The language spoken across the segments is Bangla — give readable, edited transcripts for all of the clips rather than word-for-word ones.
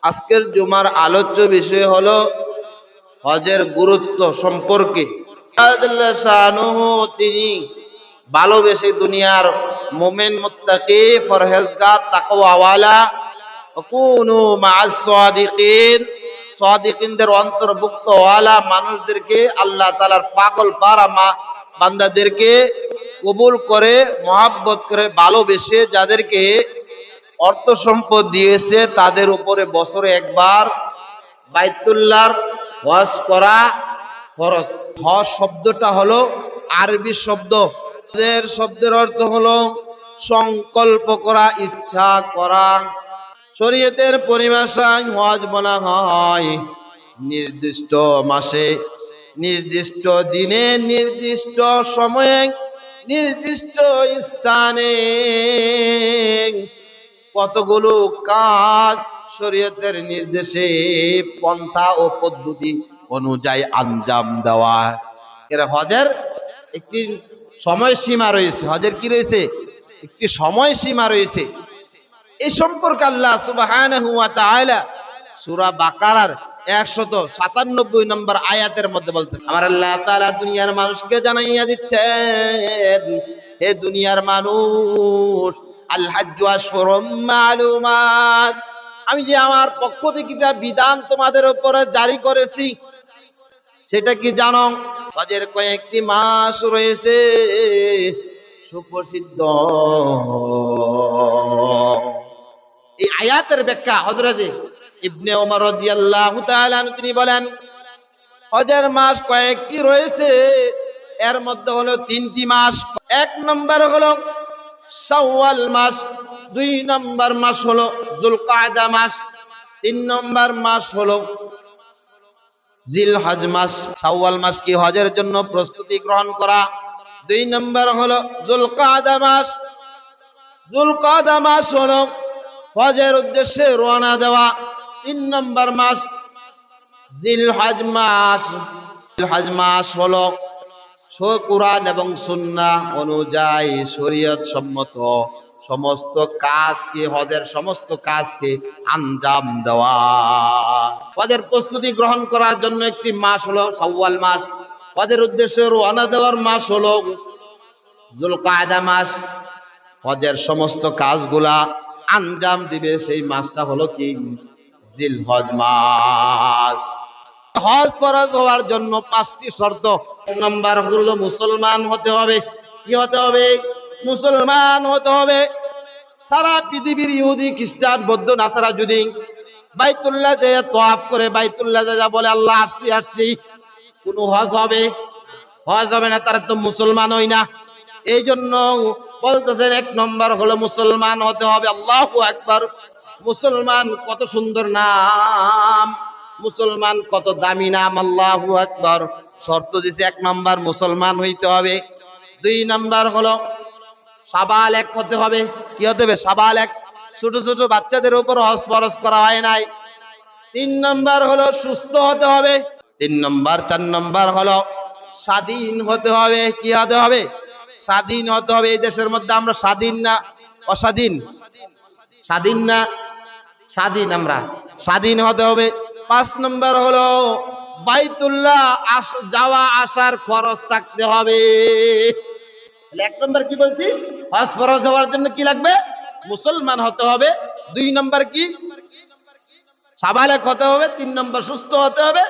আজকের জুমার আলোচ্য বিষয় হলো হজের গুরুত্ব সম্পর্কে। তিনি ভালোবেসে দুনিয়ার মুমিন মুত্তাকি ফরহেজগার তাকওয়াওয়ালা কুনু মাআস সাদিকিন, সাদিকিনদের অন্তর্ভুক্ত ওয়ালা মানুষদেরকে আল্লাহ তাআলার পাগল পারা বান্দাদেরকে কবুল করে, মহব্বত করে, ভালোবেসে যাদেরকে অর্থ সম্পদ দিয়েছে তাদের উপরে বছরে একবার বাইতুল্লাহর হজ করা ফরজ। হজ শব্দটা হলো আরবি শব্দ। এর শব্দের অর্থ হলো সংকল্প করা, ইচ্ছা করা। শরীয়তের পরিভাষায় হজ বলা হয় নির্দিষ্ট মাসে, নির্দিষ্ট দিনে, নির্দিষ্ট সময়ে, নির্দিষ্ট স্থানে কতগুলো কাজ শরীয়তের নির্দেশে পন্থা ও পদ্ধতি অনুযায়ী আঞ্জাম দেওয়া। এর হজের একটি সময়সীমা রয়েছে। হজের কি রয়েছে? একটি সময়সীমা রয়েছে। এই সম্পর্কে আল্লাহ সুবহানাহু ওয়া তাআলা সূরা বাকারার 197 নম্বর আয়াতের মধ্যে বলতেছে, আমার আল্লাহ তাআলা দুনিয়ার মানুষকে জানাইয়া দিচ্ছেন, হে দুনিয়ার মানুষ, আল হাজ্জু আশহুরুম মালুমাত, আমি যে আমার পক্ষ থেকে একটা বিধান তোমাদের উপরে জারি করেছি সেটা কি জানো? হজের কয়েকটি মাস রয়েছে সুপ্রসিদ্ধ। এই আয়াতের ব্যাখ্যা হযরত ইবনে ওমর রাদিয়াল্লাহু তাআলা তিনি বলেন, হজের মাস কয়েকটি রয়েছে, এর মধ্যে হলো 3টি মাস। এক নম্বর হলো শাওয়াল মাস, 2 নম্বর মাস হলো যুলকায়দা মাস, 3 নম্বর মাস হলো জিলহজ মাস। শাওয়াল মাস কি হজের জন্য প্রস্তুতি গ্রহণ করা, 2 নম্বর হলো যুলকায়দা মাস। যুলকায়দা মাস হলো হজের উদ্দেশ্যে রওনা দেওয়া। 3 নম্বর মাস জিলহজ মাস। জিলহজ মাস হলো কোরআন এবং সুন্নাহ অনুযায়ী শরীয়ত সম্মত সমস্ত কাজকে, হজের সমস্ত কাজকে আঞ্জাম দেওয়া। হজের প্রস্তুতি গ্রহণ করার জন্য একটি মাস হলো শাওয়াল মাস। হজের উদ্দেশ্যে রওনা দেওয়ার মাস হলো যুলকায়দা মাস। হজের সমস্ত কাজগুলা আঞ্জাম দিবে সেই মাসটা হলো কি জিলহজ মাস। হজ ফরজ হওয়ার জন্য 5টি শর্ত। এক নম্বর হলো মুসলমান হতে হবে। কি হতে হবে? মুসলমান হতে হবে। সারা পৃথিবীর ইহুদি, খ্রিস্টান, বৌদ্ধ, নাসারা যদি বাইতুল্লাহ যে তওয়াফ করে, বাইতুল্লাহ যা বলে আল্লাহ আসছি আসছি, কোন হজ হবে? হজ হবে না, তারা তো মুসলমান হই না। এই জন্য বলতেছেন 1 নম্বর হলো মুসলমান হতে হবে। আল্লাহু আকবার। মুসলমান কত সুন্দর নাম, মুসলমান কত দামি নাম, আল্লাহু আকবার। শর্ত দিছে 1 নম্বর মুসলমান হইতে হবে। 2 নম্বর হলো সাবালেক হতে হবে। কি হতে হবে? সাবালেক। ছোট ছোট বাচ্চাদের উপর হজ ফরজ করা হয় নাই। 3 নম্বর হলো সুস্থ হতে হবে। 3 নম্বর 4 নম্বর হলো স্বাধীন হতে হবে। কি হতে হবে? স্বাধীন হতে হবে। এই দেশের মধ্যে আমরা স্বাধীন না অস্বাধীন? স্বাধীন না স্বাধীন, আমরা স্বাধীন হতে হবে। 5 নম্বর হলো বাইতুল্লাহ যাওয়া আসার খরচ থাকতে হবে। 1 নম্বর কি বলছি? হজ ফরজ হওয়ার জন্য কি লাগবে? মুসলমান হতে হবে। 2 নম্বর কি? সাবালেক হতে হবে। 3 নম্বর সুস্থ হতে হবে।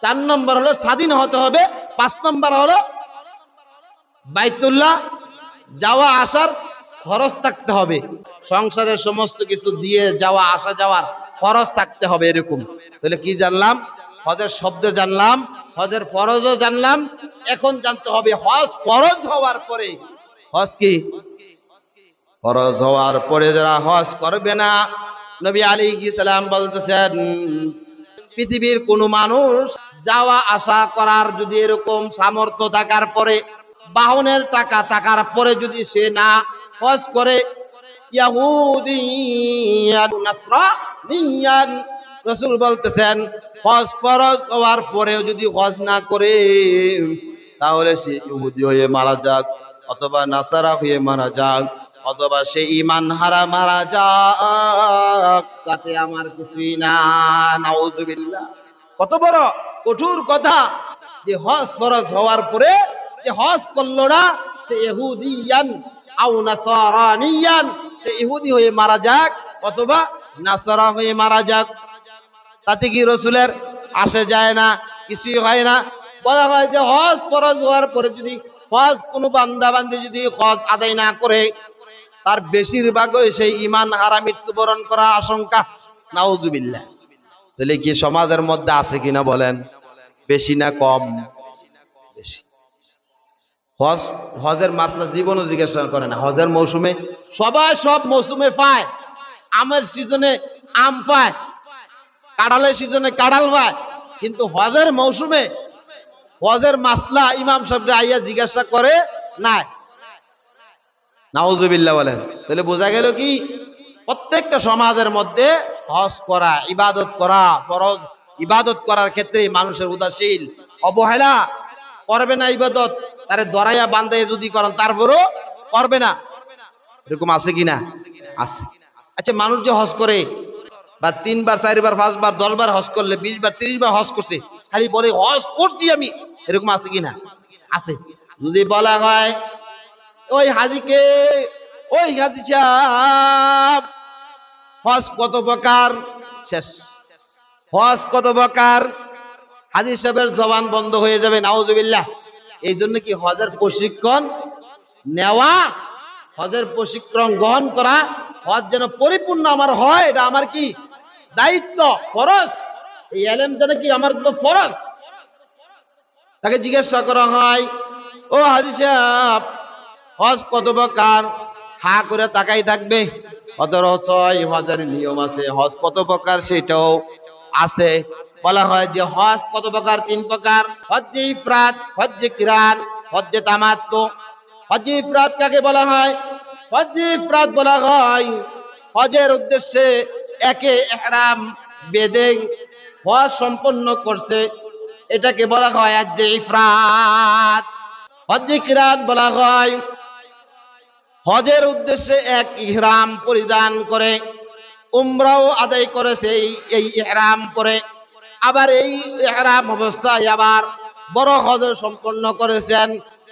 4 নম্বর হলো স্বাধীন হতে হবে। 5 নম্বর হলো বাইতুল্লাহ যাওয়া আসার খরচ থাকতে হবে। সংসারের সমস্ত কিছু দিয়ে যাওয়া আসা যাওয়ার খরচ থাকতে হবে, এরকম। তাহলে কি জানলাম? হজের শব্দ জানলাম, হজের ফরজও জানলাম। এখন জানতে হবে হজ ফরজ হওয়ার পরে, হজ কি ফরজ হওয়ার পরে যারা হজ করবে না, নবী আলাইহিস সালাম বলতেছেন, পৃথিবীর কোন মানুষ যাওয়া আসা করার যদি এরকম সামর্থ্য থাকার পরে, বাহনের টাকা থাকার পরে যদি সে না হজ করে, ইয়াহুদিয়ান নাসরানিয়ান, রাসূল বলতেছেন হজ ফরজ হওয়ার পরেও যদি হজ না করে তাহলে সে ইহুদি হয়ে মারা যাক অথবা নাসারা হয়ে মারা যাক, অথবা সে ঈমান হারা মারা যাক, তাতে আমার কিছুই না। নাউজুবিল্লাহ। কত বড় কঠোর কথা যে হজ ফরজ হওয়ার পরে যে হজ করলো না, সে ইহুদিয়ান আও নাসারানিয়ান, সে ইহুদি হয়ে মারা যাক অথবা নাসারা হয়ে মারা যাক, তাতে কি রসুলের আসে যায় না, কিছুই হয় না। বলা হয় যে হজ ফরজ হওয়ার পরে যদি হজ কোনো বান্দা বান্দি যদি হজ আদায় না করে, তার বেশিরভাগই সেই ঈমান হারা মৃত্যুবরণ করা আশঙ্কা। নাউজুবিল্লাহ। তাহলে কি সমাজের মধ্যে আছে কিনা বলেন? বেশি না কম? বেশি। হজের মাসলা জীবনও জিজ্ঞাসা করে না। হজের মৌসুমে সবাই সব মৌসুমে পায়, আমের সিজনে আম পায়, কাঁঠালের সিজনে কাঁঠাল পায়, কিন্তু হজের মৌসুমে হজের মাসলা ইমাম সাহেব আইয়া জিজ্ঞাসা করে না। নাউজুবিল্লাহ বলেন। তাহলে বোঝা গেল কি প্রত্যেকটা সমাজের মধ্যে হজ করা, ইবাদত করা ফরজ, ইবাদত করার ক্ষেত্রে মানুষের উদাসীন, অবহেলা, করবে না ইবাদত, তারে দরাইয়া বান্ধাইয়া যদি করেন তারপরও করবে না, এরকম আছে কিনা? আছে। আচ্ছা, মানুষ যে হজ করে বা 3 বার 4 বার 5 বার 10 বার হজ করলে, 20 বার 30 বার হজ করছে, খালি বলে হজ করছি আমি, এরকম আছে কিনা? আছে। যদি বলা হয় ওই হাজিকে, ওই হাজি সাহেব হজ কত প্রকার, শেষ। হজ কত প্রকার, হাজি সাহেবের জবান বন্ধ হয়ে যাবে। নাউজুবিল্লাহ। এই জন্য কি হজের প্রশিক্ষণ নেওয়া, হজের প্রশিক্ষণ গ্রহণ করা, হজ যেন পরিপূর্ণ আমার হয়, এটা আমার কি দায়িত্ব, ফরজ। এই এলেম যেন কি আমার ফরজ। তাকে জিজ্ঞাসা করা হয়, ও হাজি সাহেব হজ কত প্রকার? হা করে তাকাই থাকবে। অথচ হজের নিয়ম আছে, হজ কত প্রকার সেটাও আছে। বলা হয় যে হজ কত প্রকার? 3 প্রকার। হজ্জে ইফরাদ, হজ্জে কিরান, হজ্জে তামাত্তু। হজ্জে ইফরাদ কাকে বলা হয়? হজ্জে ইফরাদ বলা হয় হজের উদ্দেশ্যে একে ইহরাম বেঁধে হজ সম্পন্ন করছে, এটাকে বলা হয় হজ্জে ইফরাদ। হজ্জে কিরান বলা হয় হজের উদ্দেশ্যে এক ইহরাম পরিধান করে উমরাও আদায় করেছে এই ইহরাম করে, আবার এই ইহরাম অবস্থায় আবার বড় হজ সম্পন্ন করেছেন,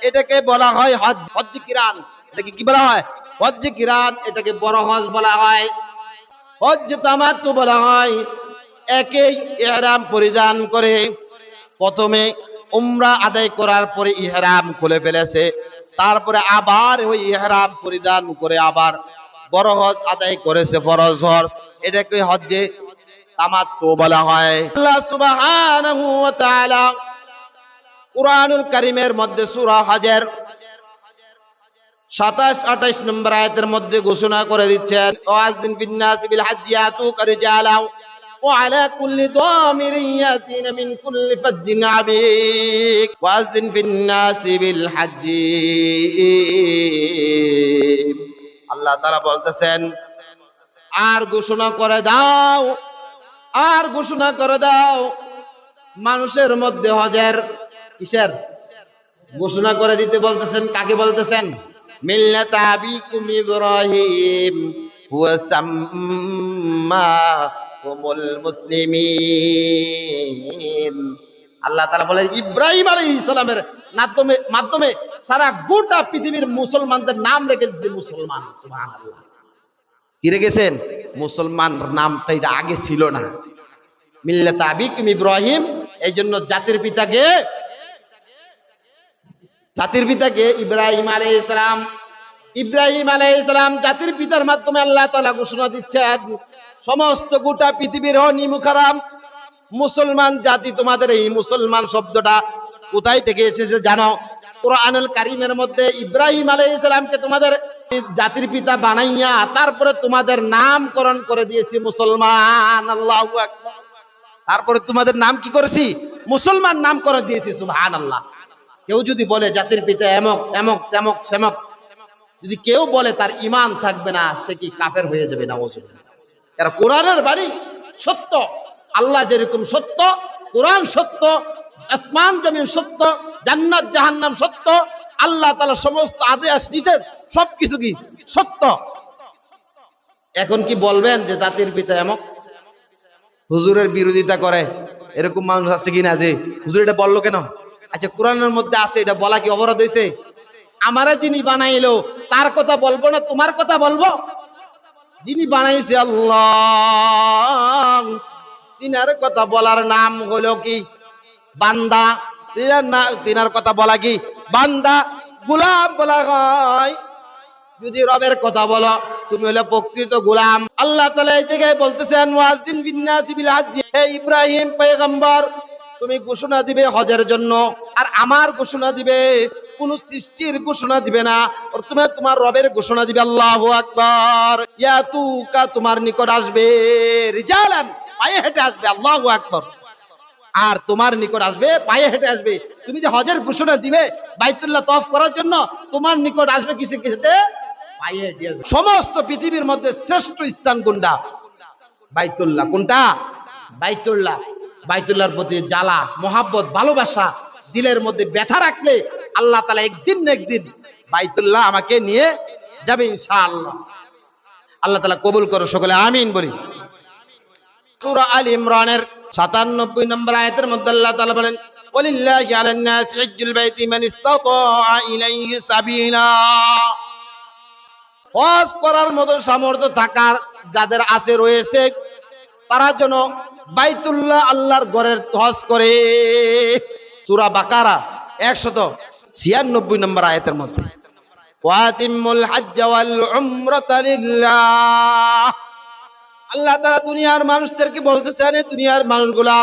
এটাকে বলা হয় হজ্জে কিরান। এটাকে কি বলা হয়? হজ্জে কিরান। এটাকে বড় হজ বলা হয়। হজ্জে তামাত্তু বলা হয় একই ইহরাম পরিধান করে প্রথমে উমরা আদায় করার পরে ইহরাম খুলে ফেলেছে, তারপরে আবার ওই ইহরাম পরিধান করে আবার বড় হজ আদায় করেছে, ফরজ হজ, এটাকে হজ্জে তামাত্তু বলা হয়। আল্লাহ সুবহানাহু ওয়া তাআলা কুরআনুল কারীমের মধ্যে সূরা হজের 27-28 নম্বর আয়াতের মধ্যে ঘোষণা করে দিচ্ছেন, ওয়াযিন ফিন নাসি বিল হজ্জি ইয়াতুকা রিজালাও ওয়া আলা কুল্লি দামিরিন ইয়াতিনা মিন কুল্লি ফাজ্জিন আমিক। ওয়াযিন ফিন নাসি বিল হজ্জি, আল্লাহ তাআলা বলতেছেন আর ঘোষণা করে দাও, আর ঘোষণা করে দাও মানুষের মধ্যে হজের কিসের ঘোষণা করে দিতে বলতেছেন। কাকে বলতেছেন? মিল্লাত আবিকুম ইব্রাহিম হুয়া সাম্মাকুমুল মুসলিমিন। আল্লাহ তাআলা বলেন ইব্রাহিম আলাইহিস সালামের মাধ্যমে সারা গোটা পৃথিবীর মুসলমানদের নাম রেখে দিয়েছে মুসলমান। সুবহানাল্লাহ। কি রেখেছেন? মুসলমান নামটা এটা আগে ছিল না। মিল্লাত আবিকুম ইব্রাহিম, এই জন্য জাতির পিতাকে ইব্রাহিম আলাইহিস সালাম, ইব্রাহিম আলাইহিস সালাম জাতির পিতার মাধ্যমে আল্লাহ তাআলা ঘোষণা দিচ্ছেন সমস্ত গোটা পৃথিবীর নিমুখারাম মুসলমান জাতি। তোমাদের এই মুসলমান শব্দটা কোথায় থেকে এসেছে জানো? কুরআনুল কারীমের মধ্যে ইব্রাহিম আলাইহিস সালামকে তোমাদের জাতির পিতা বানাইয়া তারপরে তোমাদের নামকরণ করে দিয়েছি মুসলমান। আল্লাহু আকবার। তারপরে তোমাদের নাম কি করেছি? মুসলমান নাম করে দিয়েছি। সুবহানাল্লাহ। কেউ যদি বলে জাতির পিতা এমক এমক তেমক সেমক, যদি কেউ বলে তার ঈমান থাকবে না, সে কি কাফের হয়ে যাবে? নাউজুবিল্লাহ। এরা কোরআনের বাণী সত্য, আল্লাহ যেরকম সত্য, কোরআন সত্য, আসমান জমিন সত্য, জান্নাত জাহান্নাম সত্য, আল্লাহ তাআলা সমস্ত আদেশ নিষেধ সবকিছু কি সত্য। এখন কি বলবেন যে জাতির পিতা এমন হুজুরের বিরোধিতা করে? এরকম মানুষ আছে কিনা যে হুজুর এটা বললো কেন? আচ্ছা, কোরআনের মধ্যে আছে, এটা বলা কি অপরাধ হয়েছে? আমারা যিনি বানাইলো তার কথা বলবো না তোমার কথা বলবো? যিনি বানাইছে আল্লাহ, তিনার কথা বলার নাম হলো কি বান্দা। তিনার কথা বলা কি বান্দা, গোলাম বলা হয়। যদি রবের কথা বলো তুমি হলে প্রকৃত গোলাম। আল্লাহ তাআলা এই জায়গায় বলতেছেন ওয়াজিন বিন্নাসি বিল হজ্জ, হে ইব্রাহিম পয়গম্বর তুমি ঘোষণা দিবে হজের জন্য, আর আমার ঘোষণা দিবে, কোন সৃষ্টির ঘোষণা দিবে না। প্রথমে তোমার রবের ঘোষণা দিবে আল্লাহু আকবার। ইয়াতুকা তোমার নিকট আসবে রিজালান, পায়ে হেঁটে আসবে, আল্লাহু আকবার। আর তোমার নিকট আসবে পায়ে হেঁটে আসবে। তুমি যে হজের ঘোষণা দিবে বাইতুল্লাহ তওয়াফ করার জন্য, তোমার নিকট আসবে কিসে কিসে? পায়ে হেঁটে আসবে। সমস্ত পৃথিবীর মধ্যে শ্রেষ্ঠ স্থান কোনটা? বাইতুল্লাহ। কোনটা? বাইতুল্লাহ। বাইতুল্লাহর প্রতি জ্বালা মোহাব্বত ভালোবাসা দিলের মধ্যে ব্যথা রাখলে আল্লাহ তাআলা একদিন না একদিন বাইতুল্লাহ আমাকে নিয়ে যাবে ইনশাআল্লাহ। আল্লাহ তাআলা কবুল করো, সকলে আমিন বলি। সূরা আল ইমরানের 97 নম্বর আয়াতের মধ্যে আল্লাহ তাআলা বলেন ওয়ালিল্লাহি আলান নাসি হিজ্জুল বাইতি মান ইসতাতা ইলাইহি সাবিলা। হজ করার মতো সামর্থ্য থাকার যাদের আছে রয়েছে, তারা যেন বাইতুল্লাহ আল্লাহর ঘরের হজ করে। সূরা বাকারা 196 নম্বর আয়াতের মধ্যে ওয়াতিমুল হজ্জ ওয়াল উমরাতা লিল্লাহ। আল্লাহ তাআলা দুনিয়ার মানুষদেরকে বলতেছেন, দুনিয়ার মানুষগুলা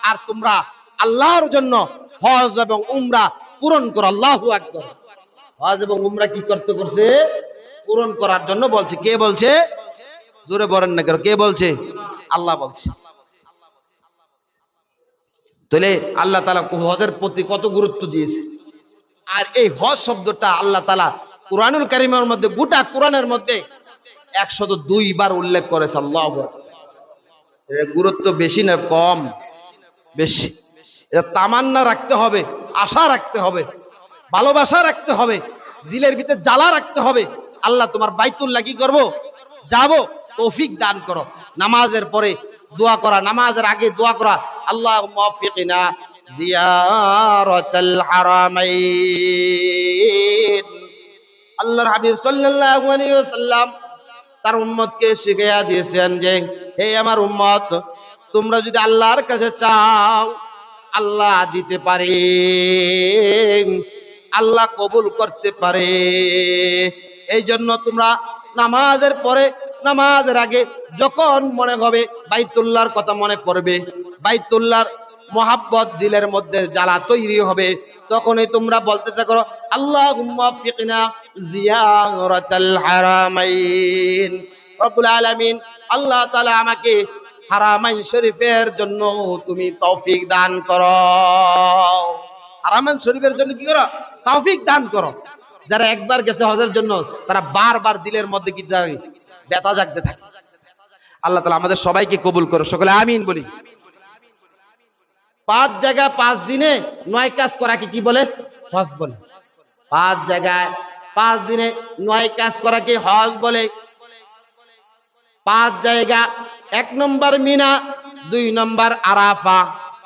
আর তোমরা আল্লাহর জন্য হজ এবং উমরা পূরণ করো। আল্লাহু আকবার। হজ এবং উমরা কি করতে করছে? পূরণ করার জন্য বলছে। কে বলছে? জোরে বলেন না কেন, কে বলছে? আল্লাহ বলছে। তাহলে আল্লাহ তাআলা হজের প্রতি কত গুরুত্ব দিয়েছে। আর এই হজ শব্দটা আল্লাহ তাআলা কুরআনুল কারীমের মধ্যে, গোটা কোরআনের মধ্যে 102 বার উল্লেখ করেছে। আল্লাহু আকবার। এর গুরুত্ব বেশি না কম? বেশি। এটা তামান্না রাখতে হবে, আশা রাখতে হবে, ভালোবাসা রাখতে হবে, দিলের ভিতরে জ্বালা রাখতে হবে। আল্লাহ তোমার বাইতুল্লাহ কি করব? যাব, তৌফিক দান করো। নামাজের পরে দোয়া করা, নামাজের আগে দোয়া করা, আল্লাহুম্মা ওয়াফিকনা জিয়ারাতাল হারামাইন। আল্লাহর হাবিব সাল্লাল্লাহু আলাইহি ওয়াসাল্লাম তার উম্মতকে শিখিয়ে দিয়েছেন যে হে আমার উম্মত, তোমরা যদি আল্লাহর কাছে চাও আল্লাহ দিতে পারে, আল্লাহ কবুল করতে পারে। এই জন্য তোমরা নামাজের পরে, নামাজের আগে যখন মনে হবে বাইতুল্লাহর কথা মনে পড়বে, বাইতুল্লাহর মোহাব্বত দিলের মধ্যে জ্বালা তৈরি হবে, তখনই তোমরা বলতে থাকো আল্লাহুম্মা ফিকনা জিয়ারাতাল হারামাইন। রব্বুল আলামিন আল্লাহ তাআলা আমাকে হারামাইন শরীফের জন্য তুমি তৌফিক দান করো। হারামাইন শরীফের জন্য কি করো? তৌফিক দান করো। যারা একবার গেছে হজের জন্য তারা বারবার দিলের মধ্যে কি যায়? ব্যথা জাগতে থাকে। আল্লাহ তাআলা আমাদের সবাইকে কবুল করো, সকলে আমিন বলি। 5 জায়গায় 5 দিনে 9 কাজ করাকে কি বলে? হজ বলে। 5 জায়গায় 5 দিনে 9 কাজ করাকে হজ বলে। 5 জায়গা, 1 নম্বর মিনা, 2 নম্বর আরাফা,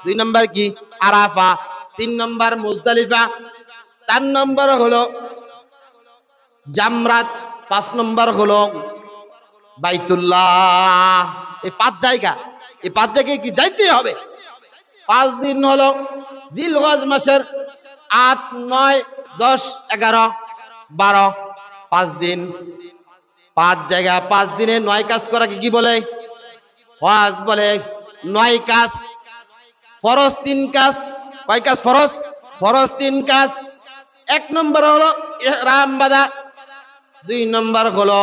2 নম্বর কি? আরাফা, 3 নম্বর মুজদালিফা, 4 নম্বর হলো জামরাত, 5 নম্বর হলো বাইতুল্লাহ। এই 5 জায়গা, এই 5 জায়গায় কি যাইতে হবে। 5 দিন হলো জিলহজ মাসের 8, 9, 10, 11, 12, 5 দিন। 5 জায়গা 5 দিনে 9 কাজ করাকে কি বলে? হজ বলে। 9 কাজ, ফরজ 3 কাজ। কয় কাজ ফরজ? ফরজ 3 কাজ। 1 নম্বর হলো ইহরাম বাঁধা, 2 নম্বর হলো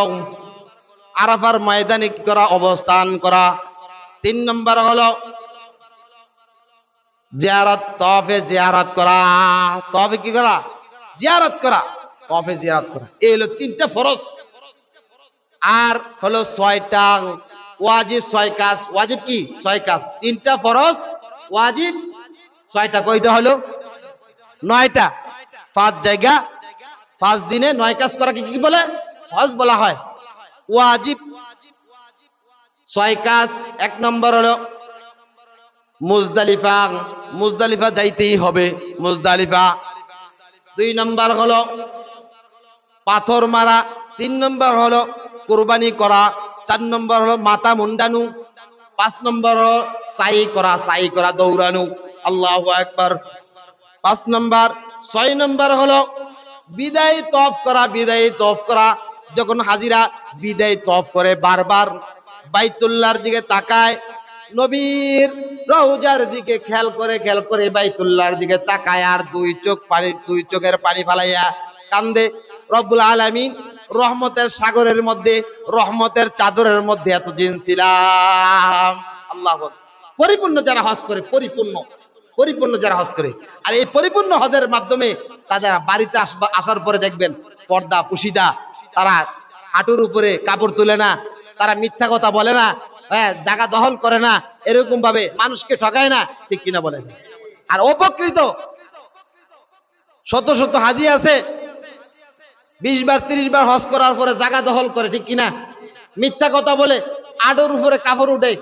আরাফার ময়দানে কি করা? অবস্থান করা। 3 নম্বর হলো জিয়ারত, তওয়াফে জিয়ারত করা। তওয়াফে কি করা? জিয়ারত করা, তওয়াফে জিয়ারত করা। এই হলো 3টা ফরজ। আর হলো 6টা ওয়াজিব, 6 কাজ। ওয়াজিব কি? 6 কাজ। 3টা ফরজ, ওয়াজিব 6টা। কয়টা হলো? 9টা। 5 জায়গা 5 দিনে 9 কাজ করা কি বলে? হজ বলা হয়। ওয়াজিব 6 কাজ। 1 নম্বর হলো মুজদালিফা, মুজদালিফা যাইতেই হবে মুজদালিফা। 2 নম্বর হলো পাথর মারা। 3 নম্বর হলো কুরবানি করা। 4 নম্বর হলো মাথা মুন্ডানো। 5 নম্বর হলো সাই করা দৌড়ানো। আল্লাহু আকবার। 5 নম্বর। 6 নম্বর হলো বিদায় তওয়াফ করা। যখন হাজিরা বিদায় তওয়াফ করে বারবার বাইতুল্লাহর দিকে তাকায়, নবীর রওজার দিকে খেয়াল করে বাইতুল্লাহর দিকে তাকায় আর দুই চোখের পানি ফালাইয়া কান্দে। রব্বুল আলামিন রহমতের সাগরের মধ্যে, রহমতের চাদরের মধ্যে এতদিন ছিলাম। আল্লাহু আকবার। পরিপূর্ণ যারা হজ করে, পরিপূর্ণ যারা হজ করে, আর এই পরিপূর্ণ হজের মাধ্যমে তাদের বাড়িতে আসার পরে দেখবেন পর্দা পুশিদা, তারা হাঁটুর উপরে কাপড় তুলে না, তারা মিথ্যা কথা বলে না, হ্যাঁ, জায়গা দখল করে না, এরকম ভাবে মানুষকে ঠকায় না, ঠিক কিনা বলেন? আর উপকৃত শত শত হাজি আছে 20 বার 30 বার হজ করার পরে জায়গা দখল করে, ঠিক কিনা? মিথ্যা কথা বলে, হাঁটুর উপরে কাপড় উঠে।